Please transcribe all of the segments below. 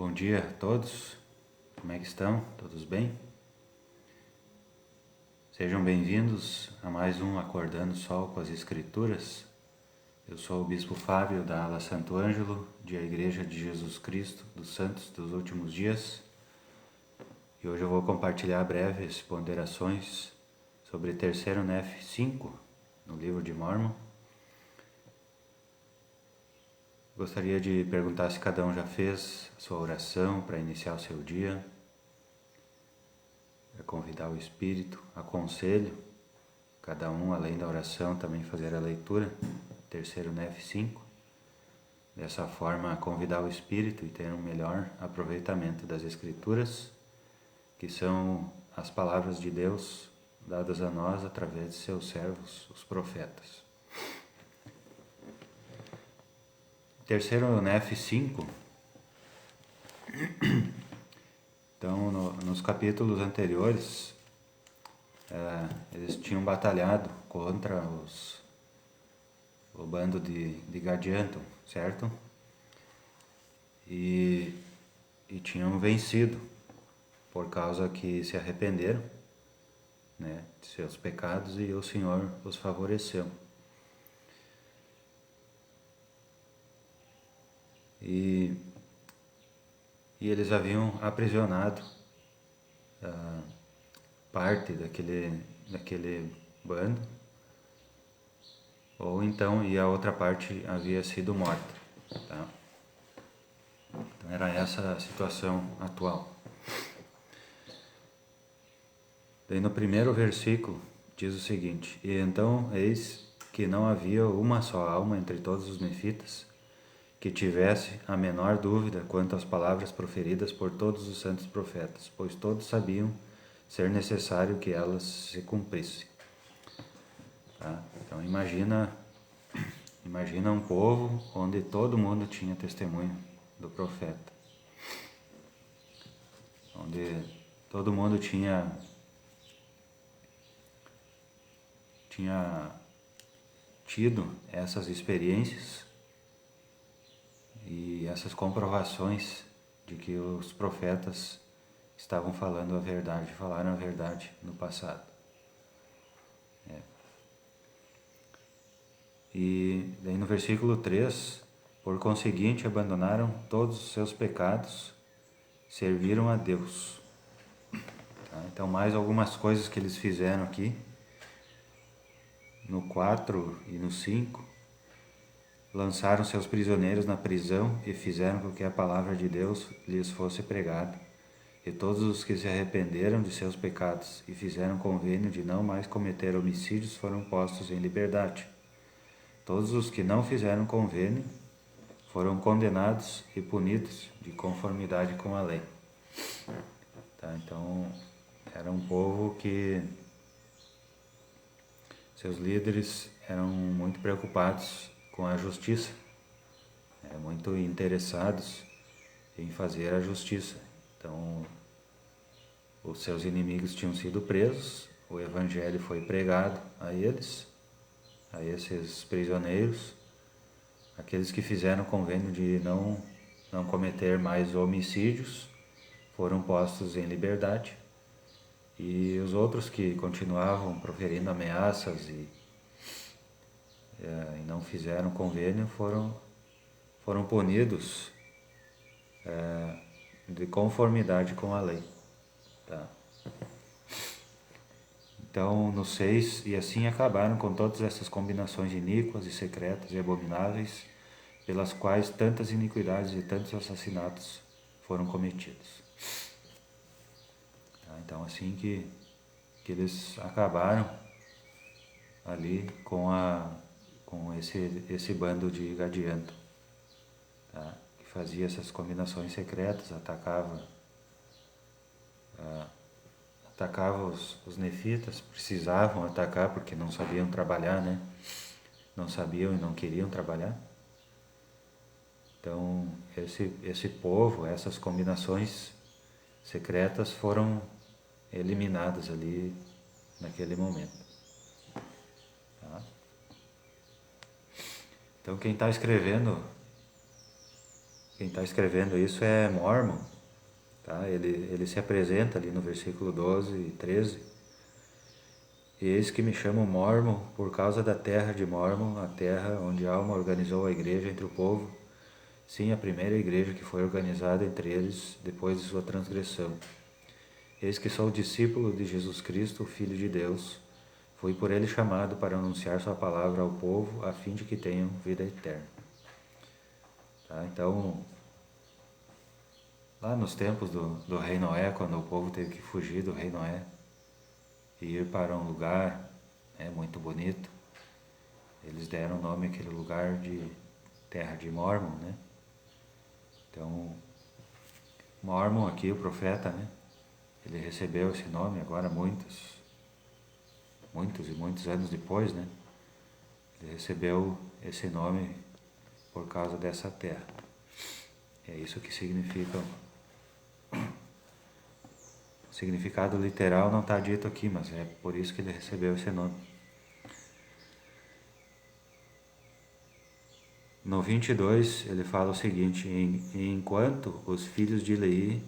Bom dia a todos, como é que estão? Todos bem? Sejam bem-vindos a mais um Acordando o Sol com as Escrituras. Eu sou o Bispo Fábio da Ala Santo Ângelo, de A Igreja de Jesus Cristo dos Santos dos Últimos Dias. E hoje eu vou compartilhar breves ponderações sobre terceiro Nef 5, no livro de Mórmon. Gostaria de perguntar se cada um já fez a sua oração para iniciar o seu dia. Convidar o Espírito, aconselho cada um, além da oração, também fazer a leitura, terceiro Nef 5. Dessa forma, convidar o Espírito e ter um melhor aproveitamento das Escrituras, que são as palavras de Deus dadas a nós através de seus servos, os profetas. Terceiro Nef 5. Então, nos capítulos anteriores, eles tinham batalhado contra o bando de Gadianton, certo? E tinham vencido, por causa que se arrependeram, né, de seus pecados, e o Senhor os favoreceu. E eles haviam aprisionado parte daquele bando, ou então, e a outra parte havia sido morta, tá? Então era essa a situação atual. Daí no primeiro versículo diz o seguinte: E então eis que não havia uma só alma entre todos os nefitas que tivesse a menor dúvida quanto às palavras proferidas por todos os santos profetas, pois todos sabiam ser necessário que elas se cumprissem. Tá? Então imagina um povo onde todo mundo tinha testemunho do profeta, onde todo mundo tinha tido essas experiências e essas comprovações de que os profetas estavam falando a verdade, falaram a verdade no passado. E daí no versículo 3, por conseguinte abandonaram todos os seus pecados, serviram a Deus. Tá? Então mais algumas coisas que eles fizeram aqui, no 4 e no 5, lançaram seus prisioneiros na prisão e fizeram com que a palavra de Deus lhes fosse pregada. E todos os que se arrependeram de seus pecados e fizeram convênio de não mais cometer homicídios foram postos em liberdade. Todos os que não fizeram convênio foram condenados e punidos de conformidade com a lei. Tá? Então, era um povo que seus líderes eram muito preocupados com a justiça, muito interessados em fazer a justiça. Então, os seus inimigos tinham sido presos, o evangelho foi pregado a eles, a esses prisioneiros, aqueles que fizeram convênio de não cometer mais homicídios foram postos em liberdade, e os outros que continuavam proferindo ameaças e não fizeram convênio foram punidos de conformidade com a lei. Tá? Então, no 6, e assim acabaram com todas essas combinações iníquas e secretas e abomináveis, pelas quais tantas iniquidades e tantos assassinatos foram cometidos. Tá? Então, assim que eles acabaram ali com esse bando de Gadianton, tá? Que fazia essas combinações secretas, atacava os nefitas, precisavam atacar porque não sabiam trabalhar, né? Não sabiam e não queriam trabalhar. Então, esse povo, essas combinações secretas foram eliminadas ali naquele momento. Tá? Então, quem está escrevendo quem está escrevendo isso é Mormon, tá? Ele se apresenta ali no versículo 12 e 13. E eis que me chamo Mormon por causa da terra de Mormon, a terra onde Alma organizou a igreja entre o povo. Sim, a primeira igreja que foi organizada entre eles depois de sua transgressão. Eis que sou discípulo de Jesus Cristo, o Filho de Deus. Fui por ele chamado para anunciar sua palavra ao povo, a fim de que tenham vida eterna. Tá? Então, lá nos tempos do rei Noé, quando o povo teve que fugir do rei Noé e ir para um lugar muito bonito, eles deram o nome àquele lugar de terra de Mormon, né? Então, Mormon aqui, o profeta, né? Ele recebeu esse nome agora muitos e muitos anos depois, né? Ele recebeu esse nome por causa dessa terra. É isso que significa. O significado literal não está dito aqui, mas é por isso que ele recebeu esse nome. No 22, ele fala o seguinte: enquanto os filhos de Leí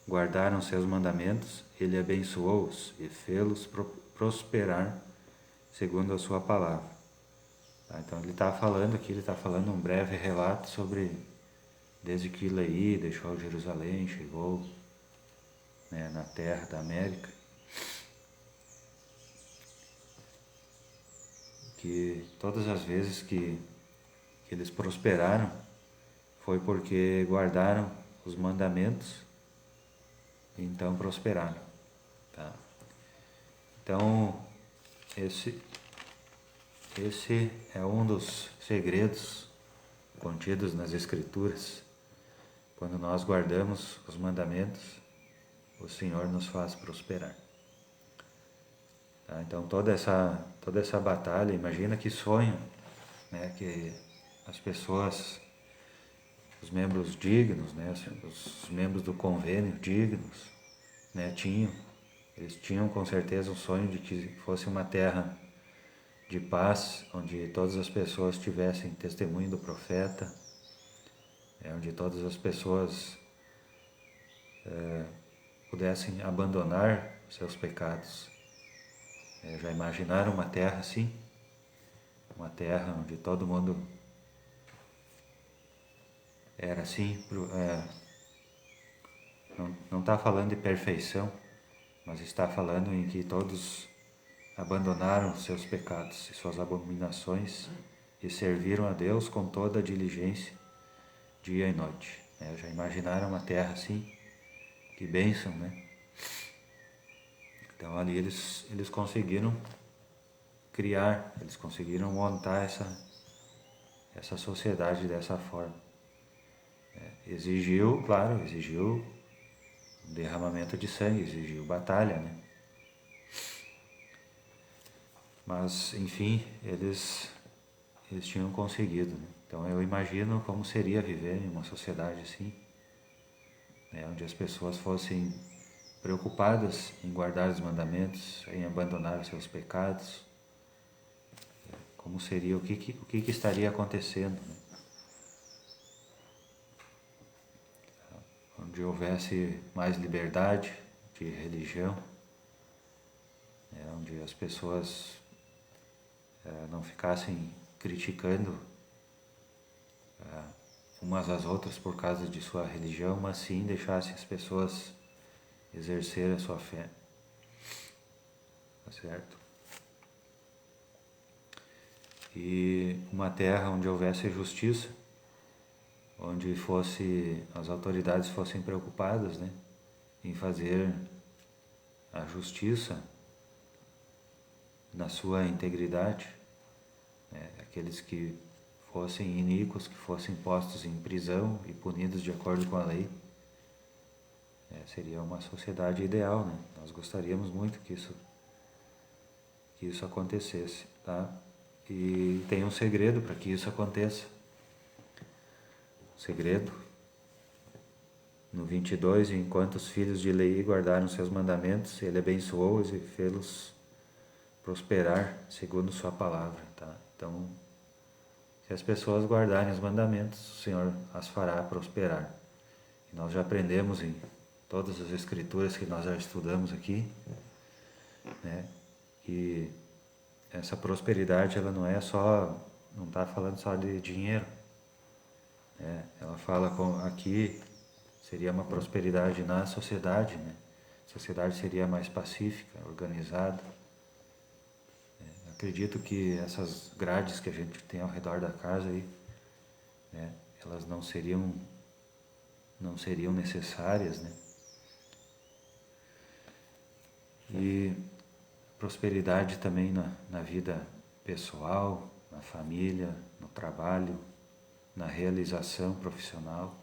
guardaram seus mandamentos, ele abençoou-os e fê-los prosperar segundo a sua palavra. Tá? Então ele está falando aqui, ele está falando um breve relato sobre desde que Leí deixou Jerusalém, chegou na terra da América, que todas as vezes que eles prosperaram foi porque guardaram os mandamentos e então prosperaram. Tá? Então, esse é um dos segredos contidos nas Escrituras. Quando nós guardamos os mandamentos, o Senhor nos faz prosperar. Tá? Então, toda essa batalha, imagina que sonho, né, que as pessoas, os membros dignos, né, os membros do convênio dignos, né, eles tinham com certeza um sonho de que fosse uma terra de paz, onde todas as pessoas tivessem testemunho do profeta, onde todas as pessoas pudessem abandonar seus pecados. Já imaginaram uma terra assim? Uma terra onde todo mundo era assim? Não está falando de perfeição, mas está falando em que todos abandonaram seus pecados e suas abominações e serviram a Deus com toda a diligência, dia e noite. Já imaginaram uma terra assim? Que bênção, né? Então ali eles conseguiram criar, eles conseguiram montar essa sociedade dessa forma. Exigiu derramamento de sangue, exigiu batalha, né? Mas, enfim, eles tinham conseguido, né? Então eu imagino como seria viver em uma sociedade assim, né? Onde as pessoas fossem preocupadas em guardar os mandamentos, em abandonar os seus pecados. Como seria, o que estaria acontecendo, né? Onde houvesse mais liberdade de religião, onde as pessoas não ficassem criticando umas às outras por causa de sua religião, mas sim deixassem as pessoas exercer a sua fé. Tá certo? E uma terra onde houvesse justiça, onde as autoridades fossem preocupadas, né, em fazer a justiça na sua integridade, né, aqueles que fossem iníquos, que fossem postos em prisão e punidos de acordo com a lei. Seria uma sociedade ideal, né? Nós gostaríamos muito que isso acontecesse, tá? E tem um segredo para que isso aconteça. O segredo, no 22, enquanto os filhos de Leí guardaram seus mandamentos, ele abençoou-os e fê-los prosperar segundo sua palavra, tá? Então, Se as pessoas guardarem os mandamentos, o Senhor as fará prosperar. E nós já aprendemos em todas as escrituras que nós já estudamos aqui, né, que essa prosperidade ela não é só, não está falando só de dinheiro, né? Ela fala aqui seria uma prosperidade na sociedade, né? A sociedade seria mais pacífica, organizada. Acredito que essas grades que a gente tem ao redor da casa aí, né, elas não seriam necessárias, né? E prosperidade também na vida pessoal, na família, no trabalho, na realização profissional,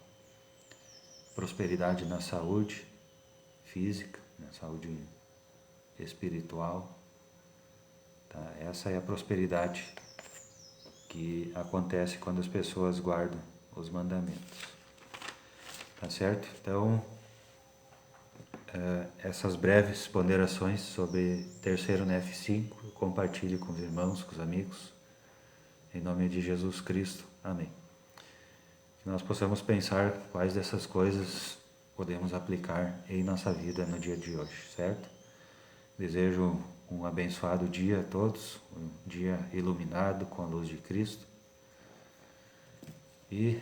prosperidade na saúde física, na saúde espiritual. Tá? Essa é a prosperidade que acontece quando as pessoas guardam os mandamentos. Tá certo? Então, essas breves ponderações sobre terceiro NF5, compartilhe com os irmãos, com os amigos, em nome de Jesus Cristo. Amém. Que nós possamos pensar quais dessas coisas podemos aplicar em nossa vida no dia de hoje, certo? Desejo um abençoado dia a todos, um dia iluminado com a luz de Cristo. E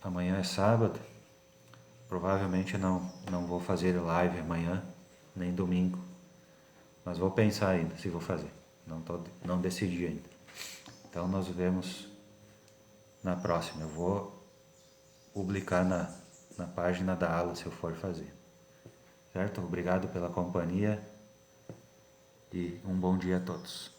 amanhã é sábado, provavelmente não vou fazer live amanhã, nem domingo, mas vou pensar ainda se vou fazer, não decidi ainda. Então nós vemos na próxima, eu vou publicar na página da aula se eu for fazer. Certo? Obrigado pela companhia e um bom dia a todos.